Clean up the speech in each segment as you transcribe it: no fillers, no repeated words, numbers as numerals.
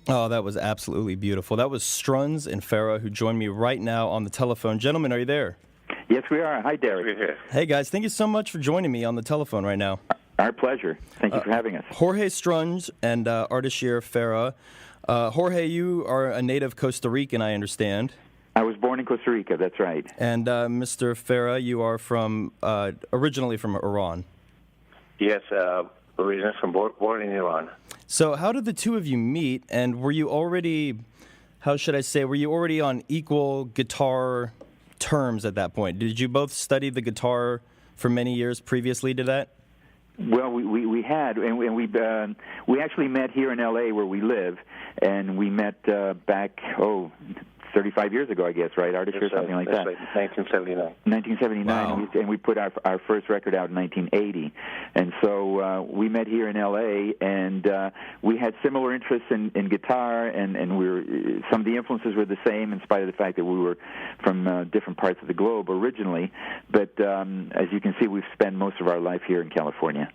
Oh, that was absolutely beautiful. That was Strunz and Farah, who join me right now on the telephone. Gentlemen, are you there? Yes, we are. Hi, Derek. We're here. Hey, guys. Thank you so much for joining me on the telephone right now. Our pleasure. Thank you for having us. Jorge Strunz and Ardeshir Farah. Jorge, you are a native Costa Rican, I understand. I was born in Costa Rica, that's right. And Mr. Farah, you are from originally from Iran. Yes, originally born in Iran. So how did the two of you meet, and were you already, how should I say, were you already on equal guitar terms at that point? Did you both study the guitar for many years previously to that? Well, we had, and we actually met here in L.A. where we live, and we met back, 35 years ago, I guess, right, Ardeshir, something like that. Right. 1979. 1979, Wow. and we put our first record out in 1980. And so we met here in L.A., and we had similar interests in guitar, and some of the influences were the same in spite of the fact that we were from different parts of the globe originally. But as you can see, we've spent most of our life here in California.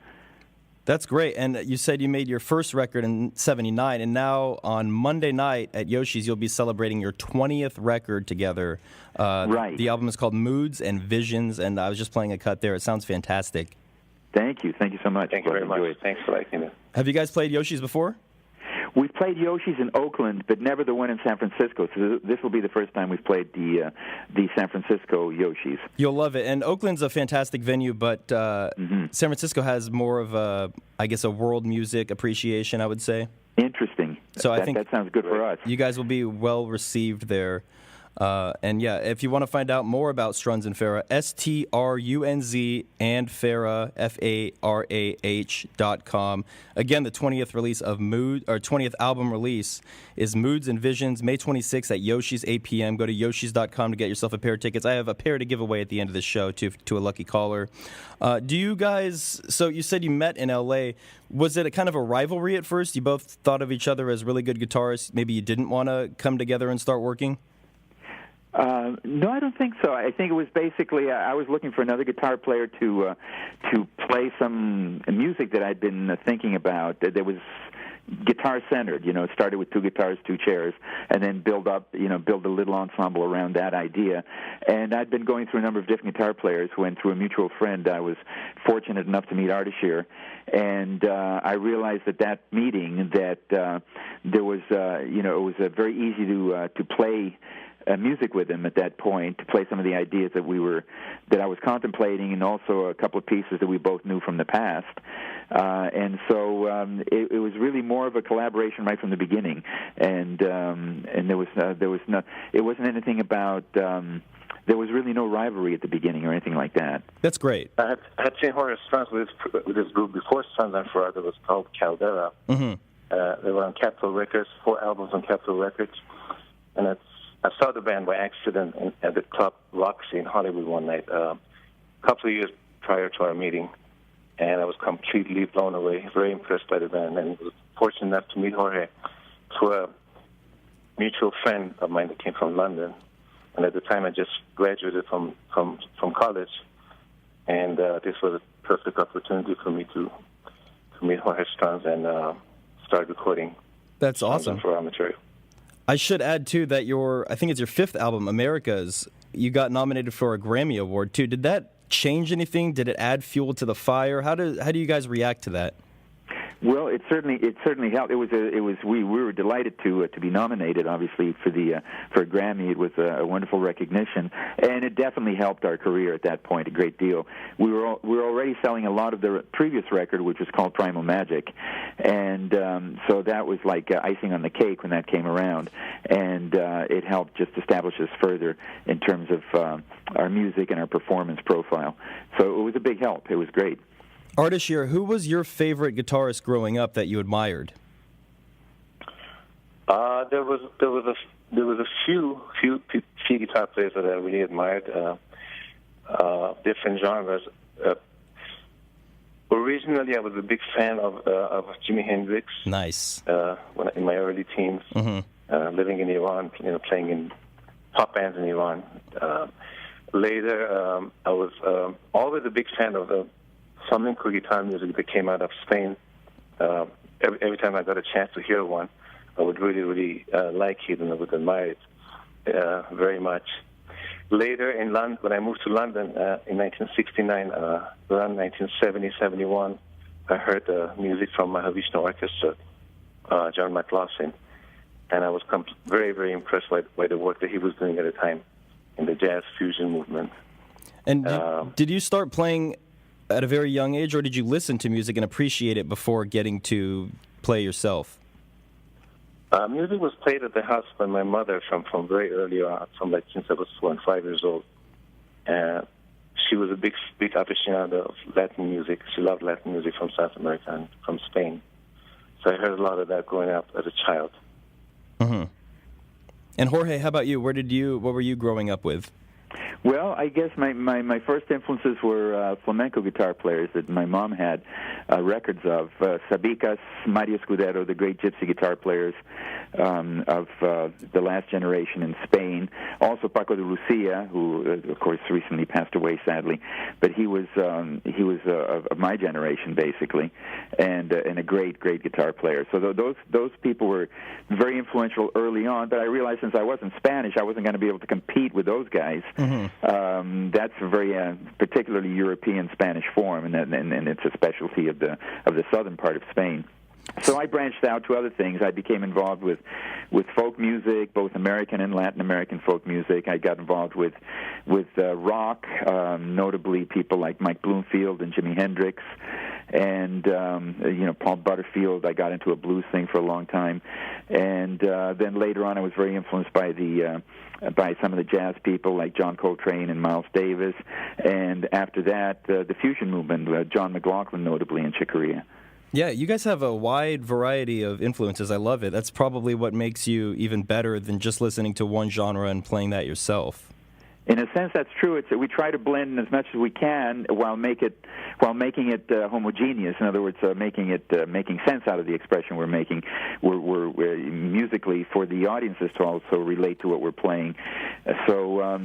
That's great. And you said you made your first record in 79, and now on Monday night at Yoshi's, you'll be celebrating your 20th record together. Right. The album is called Moods and Visions, and I was just playing a cut there. It sounds fantastic. Thank you. Thank you so much. Thank you very much. Thanks for liking it. Have you guys played Yoshi's before? We've played Yoshi's in Oakland, but never the one in San Francisco. So this will be the first time we've played the San Francisco Yoshi's. You'll love it. And Oakland's a fantastic venue, but San Francisco has more of a, I guess, a world music appreciation, I would say. Interesting. So I think that sounds good for us. You guys will be well received there. And yeah, if you want to find out more about Strunz and Farah, STRUNZ and Farah, FARAH.com. Again, the 20th release of 20th album release is Moods and Visions, May 26th at Yoshi's, 8 p.m. Go to yoshis.com to get yourself a pair of tickets. I have a pair to give away at the end of the show to a lucky caller. Do you guys, so you said you met in L.A., was it a kind of a rivalry at first? You both thought of each other as really good guitarists. Maybe you didn't want to come together and start working? No, I don't think so. I think it was basically I was looking for another guitar player to play some music that I'd been thinking about. That was guitar-centered. It started with two guitars, two chairs, and then build a little ensemble around that idea. And I'd been going through a number of different guitar players when, through a mutual friend, I was fortunate enough to meet Ardeshir. And I realized at that meeting that there was, it was very easy to play music with him at that point, to play some of the ideas that I was contemplating, and also a couple of pieces that we both knew from the past. And so it was really more of a collaboration right from the beginning. And there was it wasn't anything about. There was really no rivalry at the beginning or anything like that. That's great. I had seen Jorge Strunz with this group before Strunz and Farah that was called Caldera. Mm-hmm. They were on Capitol Records, 4 albums on Capitol Records, and I saw the band by accident at the club Roxy in Hollywood one night, a couple of years prior to our meeting, and I was completely blown away, very impressed by the band, and was fortunate enough to meet Jorge through a mutual friend of mine that came from London. And at the time, I just graduated from college, and this was a perfect opportunity for me to meet Jorge Strunz and start recording. That's awesome. For our material. I should add, too, that I think it's your 5th album, Americas, you got nominated for a Grammy Award, too. Did that change anything? Did it add fuel to the fire? How do you guys react to that? Well, it certainly helped. We were delighted to be nominated, obviously, for a Grammy. It was a wonderful recognition, and it definitely helped our career at that point a great deal. We were already selling a lot of the previous record, which was called Primal Magic, and so that was like icing on the cake when that came around, and it helped just establish us further in terms of our music and our performance profile. So it was a big help. It was great. Ardeshir, who was your favorite guitarist growing up that you admired? There was a few guitar players that I really admired, different genres. Originally, I was a big fan of Jimi Hendrix. Nice. In my early teens, living in Iran, playing in pop bands in Iran. Later, I was always a big fan of flamenco guitar music that came out of Spain. Every time I got a chance to hear one, I would really, really like it, and I would admire it very much. Later in London, when I moved to London in 1969, around 1970, 71, I heard music from Mahavishnu Orchestra, John McLaughlin, and I was very, very impressed by the work that he was doing at the time in the jazz fusion movement. And did you start playing at a very young age, or did you listen to music and appreciate it before getting to play yourself? Music was played at the house by my mother from very early on, since I was 4 and 5 years old. She was a big aficionado of Latin music. She loved Latin music from South America and from Spain. So I heard a lot of that growing up as a child. Mm-hmm. And Jorge, how about you? What were you growing up with? Well, I guess my first influences were flamenco guitar players that my mom had records of. Sabicas, Mario Escudero, the great gypsy guitar players of the last generation in Spain. Also Paco de Lucia, who, of course, recently passed away, sadly. But he was of my generation, basically, and a great guitar player. So those people were very influential early on, but I realized since I wasn't Spanish, I wasn't going to be able to compete with those guys. Mm-hmm. That's a very particularly European Spanish form, and it's a specialty of the southern part of Spain. So I branched out to other things. I became involved with folk music, both American and Latin American folk music. I got involved with rock, notably people like Mike Bloomfield and Jimi Hendrix, and Paul Butterfield. I got into a blues thing for a long time, and then later on I was very influenced by some of the jazz people like John Coltrane and Miles Davis, and after that the fusion movement, John McLaughlin notably in Chick Corea. Yeah, you guys have a wide variety of influences. I love it. That's probably what makes you even better than just listening to one genre and playing that yourself. In a sense, that's true. We try to blend as much as we can while making it homogeneous. In other words, making sense out of the expression we're making. We're musically for the audiences to also relate to what we're playing. So our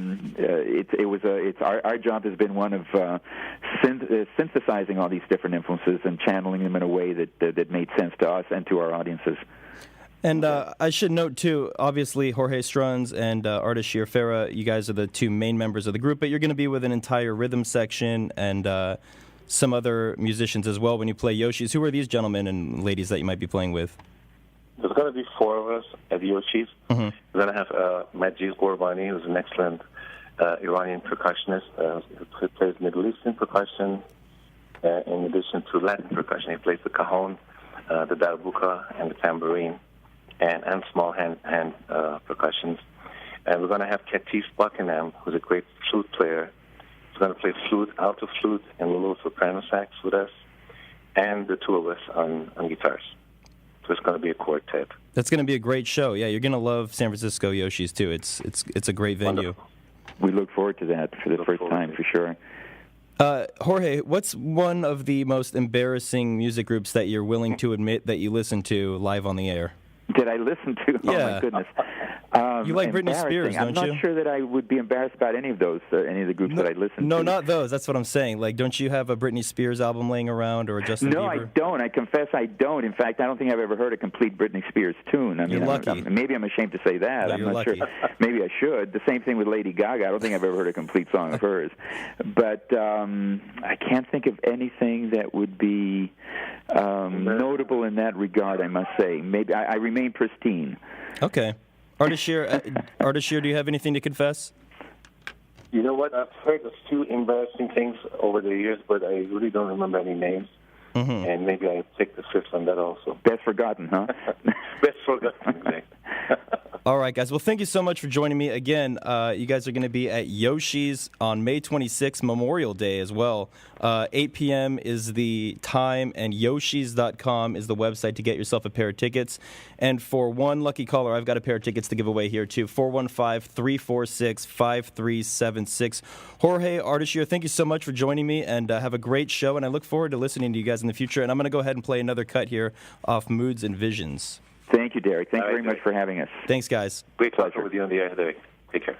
job has been one of synthesizing all these different influences and channeling them in a way that made sense to us and to our audiences. And I should note, too, obviously, Jorge Strunz and Ardeshir Farah, you guys are the two main members of the group, but you're going to be with an entire rhythm section and some other musicians as well when you play Yoshi's. Who are these gentlemen and ladies that you might be playing with? There's going to be 4 of us at Yoshi's. Mm-hmm. We're going to have Majid Gorbani, who's an excellent Iranian percussionist who plays Middle Eastern percussion. In addition to Latin percussion, he plays the cajon, the darbuka, and the tambourine. And small hand percussions. And we're going to have Katif Buckingham, who's a great flute player. He's going to play flute, alto flute, and a little soprano sax with us, and the 2 of us on guitars. So it's going to be a quartet. That's going to be a great show. Yeah, you're going to love San Francisco Yoshi's, too. It's a great venue. Wonderful. We look forward to that for the first time, for sure. Jorge, what's one of the most embarrassing music groups that you're willing to admit that you listen to live on the air? Did I listen to? Yeah. Oh, my goodness. You like Britney Spears, don't you? I'm not sure that I would be embarrassed about any of those, any of the groups that I listen to. No, not those. That's what I'm saying. Like, don't you have a Britney Spears album laying around or a Justin Bieber? No, I don't. I confess I don't. In fact, I don't think I've ever heard a complete Britney Spears tune. I mean, you're lucky. Maybe I'm ashamed to say that. No, I'm you're not lucky. sure. Maybe I should. The same thing with Lady Gaga. I don't think I've ever heard a complete song of hers. But I can't think of anything that would be notable in that regard, I must say. Maybe I remain pristine. Okay. Ardeshir, do you have anything to confess? You know what? I've heard a few embarrassing things over the years, but I really don't remember any names. Mm-hmm. And maybe I take the fifth on that also. Best forgotten, huh? Best forgotten, exactly. All right, guys. Well, thank you so much for joining me. Again, you guys are going to be at Yoshi's on May 26th, Memorial Day as well. 8 p.m. is the time, and Yoshis.com is the website to get yourself a pair of tickets. And for one lucky caller, I've got a pair of tickets to give away here, too. 415-346-5376. Jorge, Ardeshir, thank you so much for joining me, and have a great show. And I look forward to listening to you guys in the future. And I'm going to go ahead and play another cut here off Moods and Visions. Thank you, Derek. Thank you very much for having us. Thanks, guys. Great pleasure with you on the air, Derek. Take care.